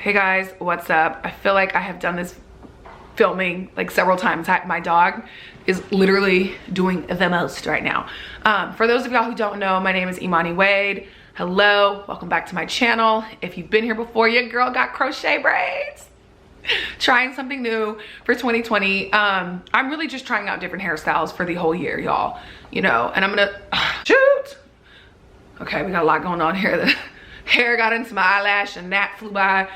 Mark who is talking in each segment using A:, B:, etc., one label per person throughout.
A: Hey guys, what's up? I feel like I have done this filming like several times. My dog is literally doing the most right now. For those of y'all who don't know, my name is Imani Wade. Hello, welcome back to my channel. If you've been here before, your girl got crochet braids. Trying something new for 2020. I'm really just trying out different hairstyles for the whole year, y'all. You know, and I'm gonna shoot. Okay, we got a lot going on here. The hair got into my eyelash and that flew by.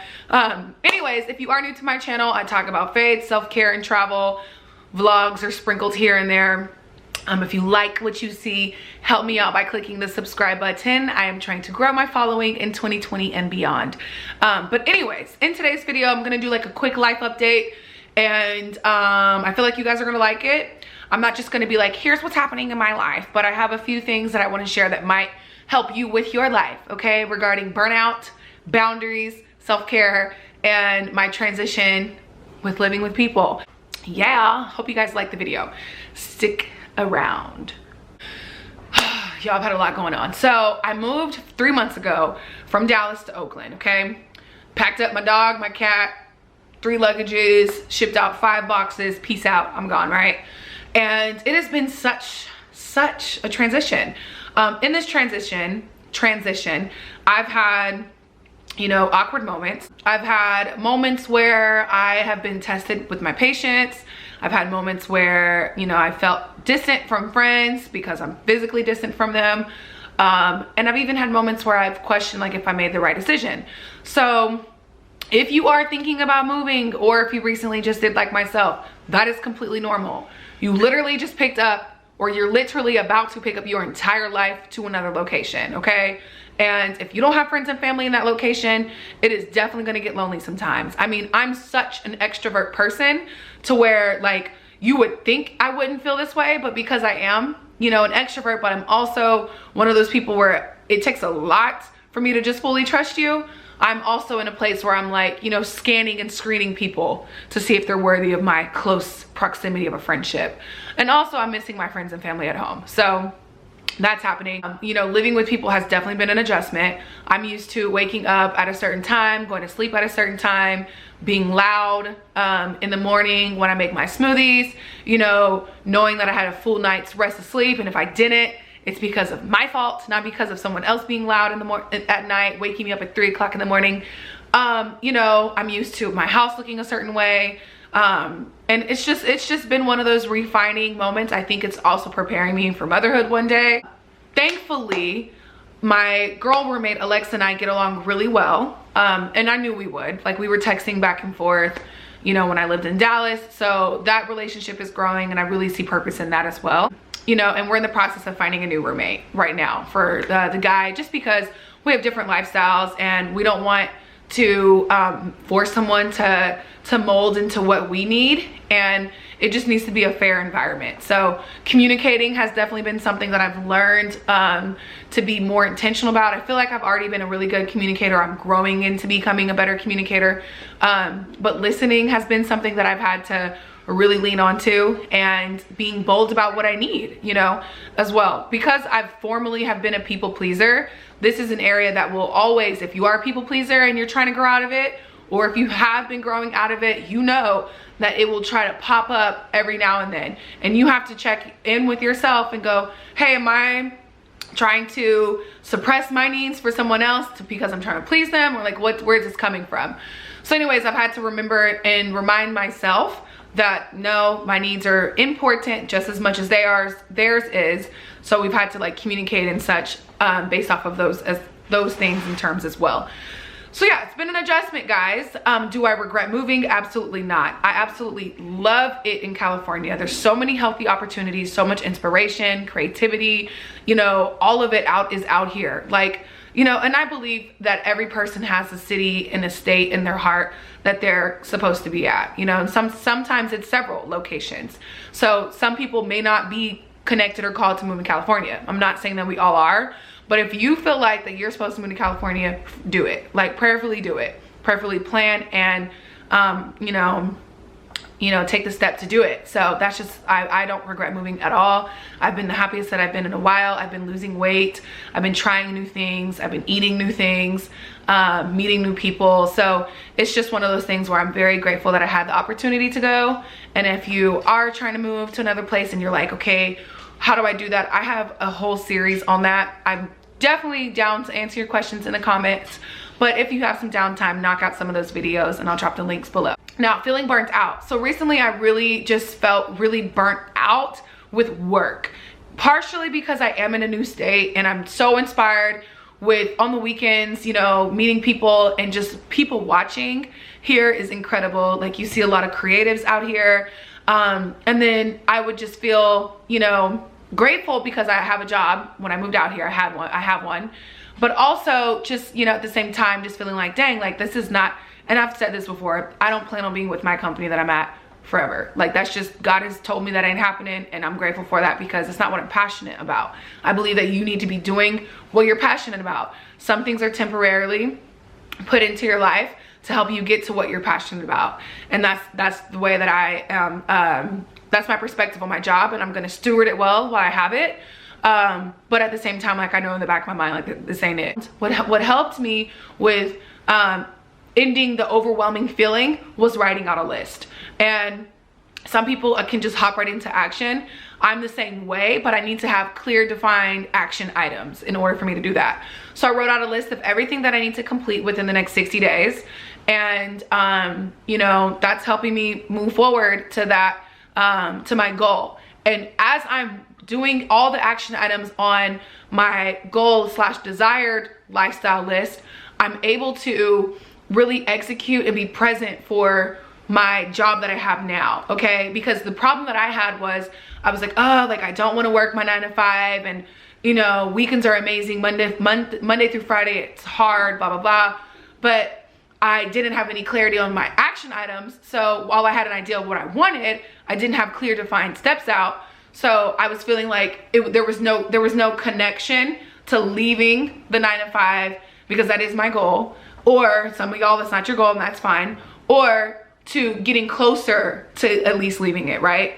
A: Anyways, if you are new to my channel, I talk about faith, self-care, and travel. Vlogs are sprinkled here and there. If you like what you see, help me out by clicking the subscribe button. I am trying to grow my following in 2020 and beyond. But anyways, in today's video, I'm gonna do like a quick life update, and I feel like you guys are gonna like it. I'm not just gonna be like, here's what's happening in my life, but I have a few things that I wanna share that might help you with your life, okay? Regarding burnout, boundaries, self-care, and my transition with living with people. Yeah, hope you guys like the video. Stick around. Y'all, I've had a lot going on. So I moved 3 months ago from Dallas to Oakland, okay? Packed up my dog, my cat, 3 luggages, shipped out 5 boxes, peace out, I'm gone, right? And it has been such a transition. In this transition, I've had, you know, awkward moments. I've had moments where I have been tested with my patience. I've had moments where, you know, I felt distant from friends because I'm physically distant from them. And I've even had moments where I've questioned like if I made the right decision. So if you are thinking about moving, or if you recently just did like myself, that is completely normal. You literally just picked up, or you're literally about to pick up your entire life to another location, okay? And if you don't have friends and family in that location, it is definitely gonna get lonely sometimes. I mean, I'm such an extrovert person to where like you would think I wouldn't feel this way, but because I am, you know, an extrovert, but I'm also one of those people where it takes a lot for me to just fully trust you. I'm also in a place where I'm like, you know, scanning and screening people to see if they're worthy of my close proximity of a friendship. And also I'm missing my friends and family at home. So that's happening. You know, living with people has definitely been an adjustment. I'm used to waking up at a certain time, going to sleep at a certain time, being loud in the morning when I make my smoothies, you know, knowing that I had a full night's rest of sleep. And if I didn't, it's because of my fault, not because of someone else being loud in the at night, waking me up at 3 o'clock in the morning. You know, I'm used to my house looking a certain way. And it's just been one of those refining moments. I think it's also preparing me for motherhood one day. Thankfully, my girl roommate Alexa and I get along really well. And I knew we would. Like, we were texting back and forth, you know, when I lived in Dallas. So that relationship is growing, and I really see purpose in that as well. You know, and we're in the process of finding a new roommate right now for the guy, just because we have different lifestyles and we don't want to force someone to mold into what we need, and it just needs to be a fair environment. So communicating has definitely been something that I've learned to be more intentional about. I feel like I've already been a really good communicator. I'm growing into becoming a better communicator, but listening has been something that I've had to really lean on to, and being bold about what I need, you know, as well. Because I've formerly have been a people pleaser, this is an area that will always, if you are a people pleaser and you're trying to grow out of it, or if you have been growing out of it, you know that it will try to pop up every now and then. And you have to check in with yourself and go, hey, am I trying to suppress my needs for someone else because I'm trying to please them? Or like, where's this coming from? So anyways, I've had to remember and remind myself that no, my needs are important just as much as theirs is. So we've had to like communicate and such based off of those things and terms as well. So yeah, it's been an adjustment, guys. Do I regret moving? Absolutely not. I absolutely love it in California. There's so many healthy opportunities, so much inspiration, creativity, you know, all of it is out here. Like, you know, and I believe that every person has a city and a state in their heart that they're supposed to be at, you know, and sometimes it's several locations. So some people may not be connected or called to move to California. I'm not saying that we all are, but if you feel like that you're supposed to move to California, do it. Like, prayerfully do it. Prayerfully plan and, you know, you know, take the step to do it. So that's just, I don't regret moving at all. I've been the happiest that I've been in a while. I've been losing weight. I've been trying new things. I've been eating new things, meeting new people. So it's just one of those things where I'm very grateful that I had the opportunity to go. And if you are trying to move to another place and you're like, okay, how do I do that? I have a whole series on that. I'm definitely down to answer your questions in the comments. But if you have some downtime, knock out some of those videos and I'll drop the links below. Now, feeling burnt out. So recently I really just felt really burnt out with work. Partially because I am in a new state and I'm so inspired with on the weekends, you know, meeting people and just people watching here is incredible. Like you see a lot of creatives out here. And then I would just feel, you know, grateful because I have a job. When I moved out here, I have one. But also just, you know, at the same time, just feeling like, dang, like this is not, and I've said this before, I don't plan on being with my company that I'm at forever. Like that's just, God has told me that ain't happening, and I'm grateful for that because it's not what I'm passionate about. I believe that you need to be doing what you're passionate about. Some things are temporarily put into your life to help you get to what you're passionate about. And that's the way that I am, that's my perspective on my job, and I'm gonna steward it well while I have it. But at the same time, like I know in the back of my mind, like this ain't it. What helped me with ending the overwhelming feeling was writing out a list. And some people can just hop right into action. I'm the same way, but I need to have clear defined action items in order for me to do that. So I wrote out a list of everything that I need to complete within the next 60 days. And you know, that's helping me move forward to that, to my goal. And as I'm doing all the action items on my goal / desired lifestyle list, I'm able to really execute and be present for my job that I have now, okay? Because the problem that I had was, I was like, oh, like I don't want to work my 9 to 5, and you know, weekends are amazing, Monday through Friday, it's hard, blah, blah, blah. But I didn't have any clarity on my action items. So while I had an idea of what I wanted, I didn't have clear defined steps out. So I was feeling like there was no connection to leaving the 9 to 5 because that is my goal. Or some of y'all, that's not your goal, and that's fine. Or to getting closer to at least leaving it, right?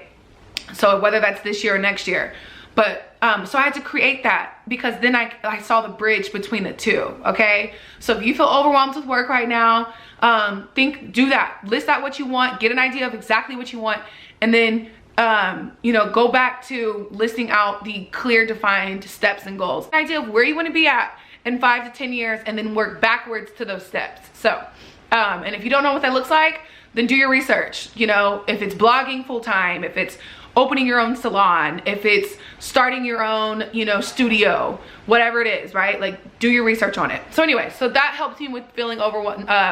A: So whether that's this year or next year. But so I had to create that because then I saw the bridge between the two, okay? So if you feel overwhelmed with work right now, do that. List out what you want, get an idea of exactly what you want, and then you know, go back to listing out the clear defined steps and goals. An idea of where you want to be at in 5 to 10 years, and then work backwards to those steps. So, and if you don't know what that looks like, then do your research. You know, if it's blogging full time, if it's opening your own salon, if it's starting your own, you know, studio, whatever it is, right? Like do your research on it. So anyway, so that helped me with feeling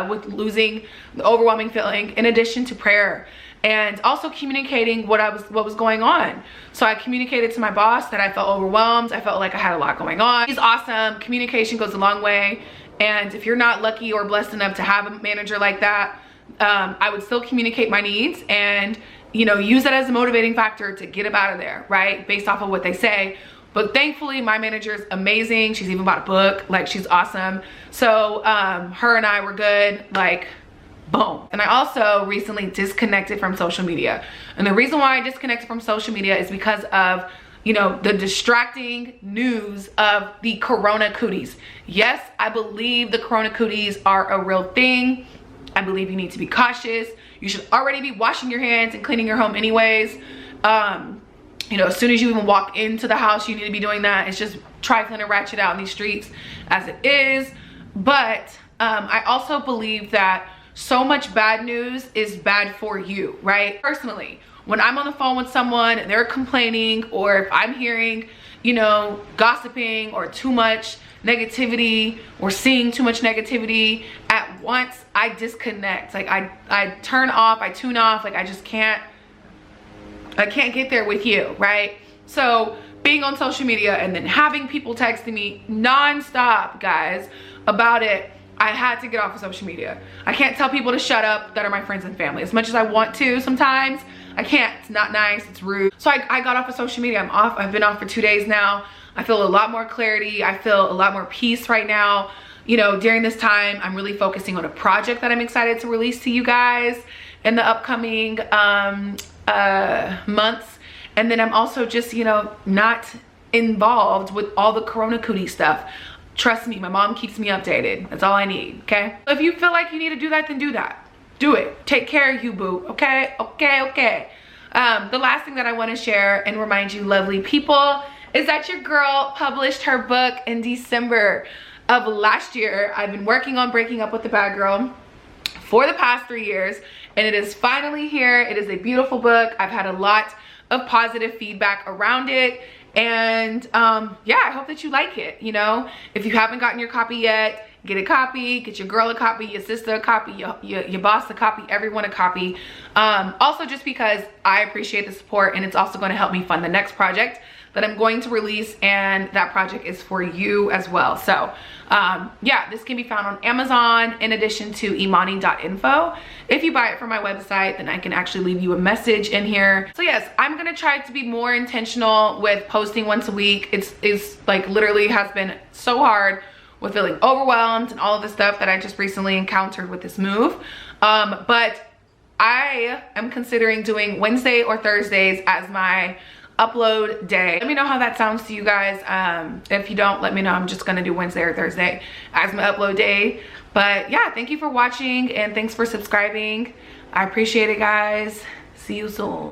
A: with losing the overwhelming feeling, in addition to prayer. And also communicating what was going on. So I communicated to my boss that I felt overwhelmed. I felt like I had a lot going on. He's awesome. Communication goes a long way. And if you're not lucky or blessed enough to have a manager like that, I would still communicate my needs and, you know, use that as a motivating factor to get up out of there, right? Based off of what they say. But thankfully, my manager is amazing. She's even bought a book. Like, she's awesome. So her and I were good. Like, boom. And I also recently disconnected from social media. And the reason why I disconnected from social media is because of, you know, the distracting news of the corona cooties. Yes, I believe the corona cooties are a real thing. I believe you need to be cautious. You should already be washing your hands and cleaning your home anyways. You know, as soon as you even walk into the house, you need to be doing that. It's just trifling and ratchet out in these streets as it is. But I also believe that so much bad news is bad for you, right? Personally, when I'm on the phone with someone and they're complaining, or if I'm hearing, you know, gossiping or too much negativity or seeing too much negativity at once, I disconnect. Like I turn off, I tune off. Like I can't get there with you, right? So being on social media and then having people texting me nonstop, guys, about it, I had to get off of social media. I can't tell people to shut up that are my friends and family. As much as I want to sometimes, I can't. It's not nice, it's rude. So I got off of social media. I'm off. I've been off for 2 days now. I feel a lot more clarity. I feel a lot more peace right now. you know, during this time, I'm really focusing on a project that I'm excited to release to you guys in the upcoming months. And then I'm also just, you know, not involved with all the Corona cootie stuff. Trust me, my mom keeps me updated. That's all I need, okay? If you feel like you need to do that, then do that. Do it. Take care of you, boo, okay? Okay. The last thing that I want to share and remind you lovely people is that your girl published her book in December of last year. I've been working on breaking up with the bad girl for the past 3 years, and it is finally here. It is a beautiful book. I've had a lot of positive feedback around it, and yeah, I hope that you like it. You know, if you haven't gotten your copy yet, get a copy, get your girl a copy, your sister a copy, your boss a copy, everyone a copy. Also, just because I appreciate the support, and it's also going to help me fund the next project that I'm going to release, and that project is for you as well. So yeah, this can be found on Amazon in addition to imani.info. If you buy it from my website, then I can actually leave you a message in here. So yes, I'm gonna try to be more intentional with posting once a week. It's like literally has been so hard with feeling overwhelmed and all of the stuff that I just recently encountered with this move. But I am considering doing Wednesday or Thursdays as my upload day. Let me know how that sounds to you guys. If you don't, let me know. I'm just gonna do Wednesday or Thursday as my upload day. But yeah, thank you for watching, and thanks for subscribing. I appreciate it, guys. See you soon.